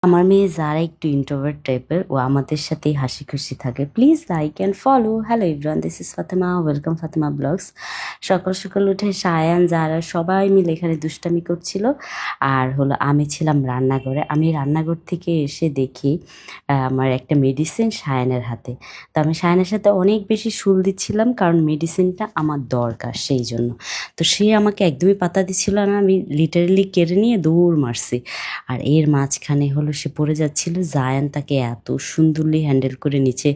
আমার মেয়ে যারা একটু ইন্ট্রোভার্ট টাইপের ও আমাদের সাথেই হাসি খুশি থাকে। Please like and follow. Hello everyone, this is Fatema, welcome Fatema blogs. সকাল সকাল উঠে সায়ান যারা সবাই মিলে এখানে দুষ্টামি করছিল। আর হলো আমি ছিলাম রান্নাঘরে। আমি রান্নাঘর থেকে এসে দেখি আমার একটা মেডিসিন সায়ানের হাতে। তো আমি সায়ানের সাথে অনেক বেশি শুল দিচ্ছিলাম, কারণ মেডিসিনটা আমার দরকার সেই জন্য। তো সে আমাকে একদমই পাত্তা দিচ্ছিল না, আমি লিটারেলি কেড়ে নিয়ে দৌড় মারছি। আর এর মাঝখানে হলো সে পড়ে যাচ্ছিল, জায়ান তাকে এত সুন্দরলি হ্যান্ডেল করে নিচে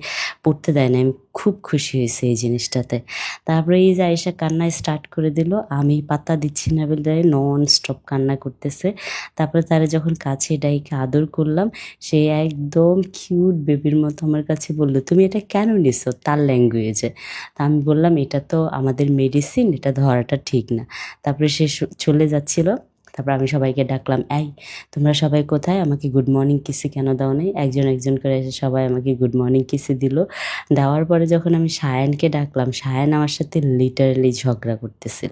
পড়তে দেয় না। আমি খুব খুশি হয়েছি এই জিনিসটাতে। তারপরে এই যে আয়েশা কান্না স্টার্ট করে দিল, আমি পাত্তা দিচ্ছি না বলে নন স্টপ কান্না করতেছে। তারপরে তারা যখন কাছে ডাইকে আদর করলাম, সে একদম কিউট বেবির মতো আমার কাছে বললো, তুমি এটা কেন নিছো, তার ল্যাঙ্গুয়েজে। তা আমি বললাম, এটা তো আমাদের মেডিসিন, এটা ধরাটা ঠিক না। তারপরে সে চলে যাচ্ছিল। তারপর আমি সবাইকে ডাকলাম, এই তোমরা সবাই কোথায়, আমাকে গুড মর্নিং কিসি কেন দাও নাই? একজন একজন করে এসে সবাই আমাকে গুড মর্নিং কিসি দিল। দেওয়ার পরে যখন আমি সায়ানকে ডাকলাম, সায়ান আমার সাথে লিটারালি ঝগড়া করতেছিল।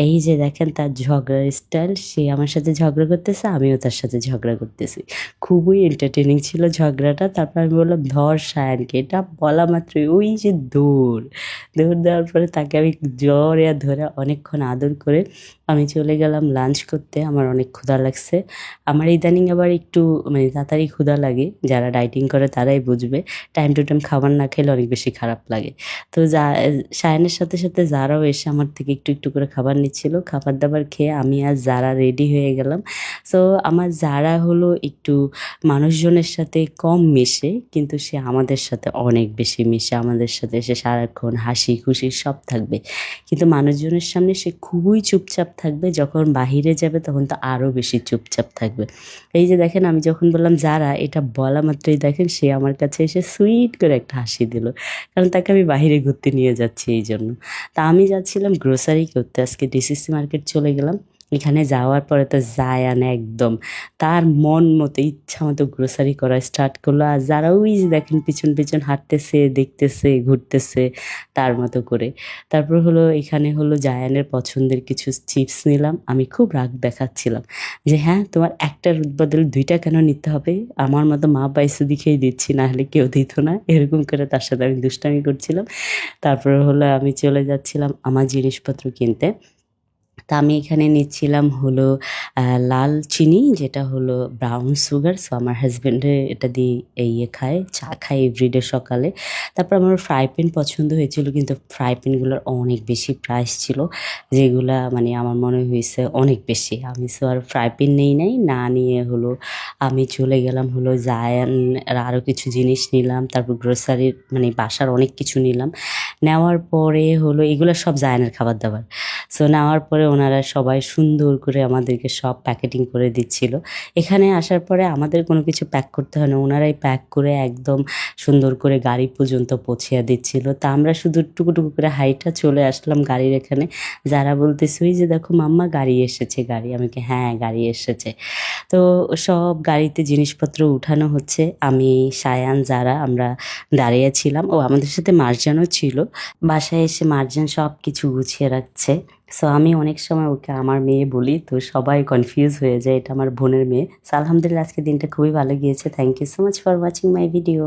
এই যে দেখেন তার ঝগড়ার স্টাইল, সে আমার সাথে ঝগড়া করতেছে, আমিও তার সাথে ঝগড়া করতেছি। খুবই এন্টারটেনিং ছিল ঝগড়াটা। তারপর আমি বললাম, ধর সায়ানকে। এটা বলা মাত্রই ওই যে দৌড় দৌড় দেওয়ার পরে তাকে আমি জোরে ধরে অনেকক্ষণ আদর করে আমি চলে গেলাম লাঞ্চ করতে। আমার অনেক ক্ষুধা লাগছে। আমার ইদানিং আবার একটু মানে তাড়াতাড়ি ক্ষুধা লাগে, যারা ডাইটিং করে তারাই বুঝবে। টাইম টু টাইম খাবার না খেলে অনেক বেশি খারাপ লাগে। তো সায়ানের সাথে সাথে যারাও এসে আমার থেকে একটু একটু করে খাবার নিচ্ছিল। খাবার দাবার খেয়ে আমি আর যারা রেডি হয়ে গেলাম। সো আমার যারা হলো একটু মানুষজনের সাথে কম মেশে, কিন্তু সে আমাদের সাথে অনেক বেশি মিশে। আমাদের সাথে সে সারাক্ষণ হাসি খুশি সব থাকবে, কিন্তু মানুষজনের সামনে সে খুবই চুপচাপ থাকবে। যখন বাহিরে যাবে তখন তো আরও বেশি চুপচাপ থাকবে। এই যে দেখেন, আমি যখন বললাম যারা, এটা বলা মাত্রই দেখেন সে আমার কাছে এসে সুইট করে একটা হাসি দিল, কারণ তাকে আমি বাহিরে ঘুরতে নিয়ে যাচ্ছি এই জন্য। তা আমি যাচ্ছিলাম গ্রোসারি করতে, আজকে ডিসিসি মার্কেট চলে গেলাম। এখানে যাওয়ার পরে তো জায়ান একদম তার মন মতো ইচ্ছা মতো গ্রোসারি করা স্টার্ট করলো। আর যারা ওই যে দেখেন পিছন পিছন হাঁটতেছে, দেখতেছে, ঘুরতেছে তার মতো করে। তারপর হলো এখানে হলো জায়ানের পছন্দের কিছু চিপস নিলাম। আমি খুব রাগ দেখাচ্ছিলাম যে, হ্যাঁ তোমার একটার বদলে দুইটা কেন নিতে হবে? আমার মতো মা পাইসু দিকেই দিচ্ছি, না হলে কেউ দিত না। এরকম করে তার সাথে আমি দুষ্টামি করছিলাম। তারপরে হলো আমি চলে যাচ্ছিলাম আমার জিনিসপত্র কিনতে। তা আমি এখানে নিচ্ছিলাম হলো লাল চিনি, যেটা হলো ব্রাউন সুগার। সো আমার হাজব্যান্ডে এটা দিয়ে খায়, চা খায় এভরিডে সকালে। তারপর আমার ফ্রাই প্যান পছন্দ হয়েছিল, কিন্তু ফ্রাই প্যানগুলোর অনেক বেশি প্রাইস ছিল, যেগুলা মানে আমার মনে হয়েছে অনেক বেশি। আমি সো আর ফ্রাই প্যান নেই নাই, না নিয়ে হলো আমি চলে গেলাম হলো জায়ান আরও কিছু জিনিস নিলাম। তারপর গ্রোসারির মানে বাসার অনেক কিছু নিলাম। নেওয়ার পরে হলো এগুলো সব জায়ানের খাবার দাবার। সো নেওয়ার পরে ওনারা সবাই সুন্দর করে আমাদেরকে সব প্যাকেটিং করে দিচ্ছিল। এখানে আসার পরে আমাদের কোনো কিছু প্যাক করতে হয় না, ওনারাই প্যাক করে একদম সুন্দর করে গাড়ি পর্যন্ত পৌঁছিয়ে দিচ্ছিল। তা আমরা শুধু টুকু করে হাইটা চলে আসলাম গাড়ির এখানে। যারা বলতেছে, ওই যে দেখো মাম্মা গাড়ি এসেছে, গাড়ি। আমাকে হ্যাঁ গাড়ি এসেছে। তো সব গাড়িতে জিনিসপত্র উঠানো হচ্ছে। আমি, সায়ান, যারা আমরা দাঁড়িয়েছিলাম। ও আমাদের সাথে মার্জানও ছিল। বাসায় এসে মার্জান সব কিছু গুছিয়ে রাখছে। সো আমি অনেক সময় ওকে আমার মেয়ে বলি, তো সবাই কনফিউজ হয়ে যায় এটা আমার বোনের মেয়ে। সো আলহামদুলিল্লাহ আজকে দিনটা খুবই ভালো গিয়েছে। Thank you so much for watching my video.